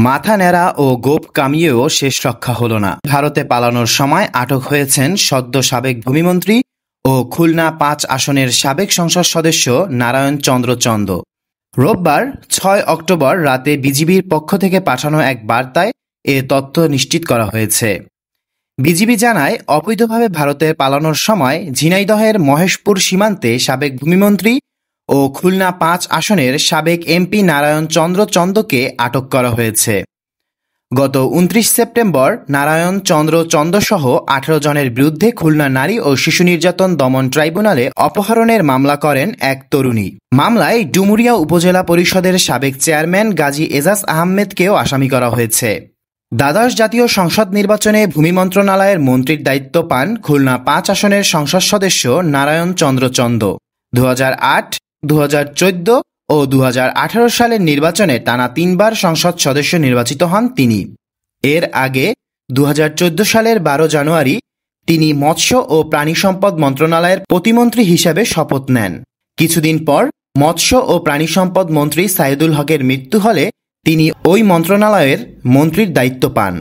মাথা ন্যাড়া ও গোঁফ কামিয়েও শেষ রক্ষা হল না। ভারতে পালানোর সময় আটক হয়েছেন সদ্য সাবেক ভূমিমন্ত্রী ও খুলনা ৫ আসনের সাবেক সংসদ সদস্য নারায়ণ চন্দ্র চন্দ। রোববার ৬ অক্টোবর রাতে বিজিবির পক্ষ থেকে পাঠানো এক বার্তায় এ তথ্য নিশ্চিত করা হয়েছে। বিজিবি জানায়, অবৈধভাবে ভারতে পালানোর সময় ঝিনাইদহের মহেশপুর সীমান্তে সাবেক ভূমিমন্ত্রী ও খুলনা ৫ আসনের সাবেক এমপি নারায়ণ চন্দ্র চন্দকে আটক করা হয়েছে। গত ২৯ সেপ্টেম্বর নারায়ণ চন্দ্র চন্দসহ ১৮ জনের বিরুদ্ধে খুলনা নারী ও শিশু নির্যাতন দমন ট্রাইব্যুনালে অপহরণের মামলা করেন এক তরুণী। মামলায় ডুমুরিয়া উপজেলা পরিষদের সাবেক চেয়ারম্যান গাজী এজাজ আহমেদকেও আসামি করা হয়েছে। দ্বাদশ জাতীয় সংসদ নির্বাচনে ভূমি মন্ত্রণালয়ের মন্ত্রীর দায়িত্ব পান খুলনা ৫ আসনের সংসদ সদস্য নারায়ণ চন্দ্র চন্দ। ২০০৮, ২০১৪ ও ২০১৮ সালের নির্বাচনে টানা ৩ বার সংসদ সদস্য নির্বাচিত হন তিনি। এর আগে ২০১৪ সালের ১২ জানুয়ারি তিনি মৎস্য ও প্রাণী সম্পদ মন্ত্রণালয়ের প্রতিমন্ত্রী হিসেবে শপথ নেন। কিছুদিন পর মৎস্য ও প্রাণী সম্পদ মন্ত্রী সাইদুল হকের মৃত্যু হলে তিনি ওই মন্ত্রণালয়ের মন্ত্রীর দায়িত্ব পান।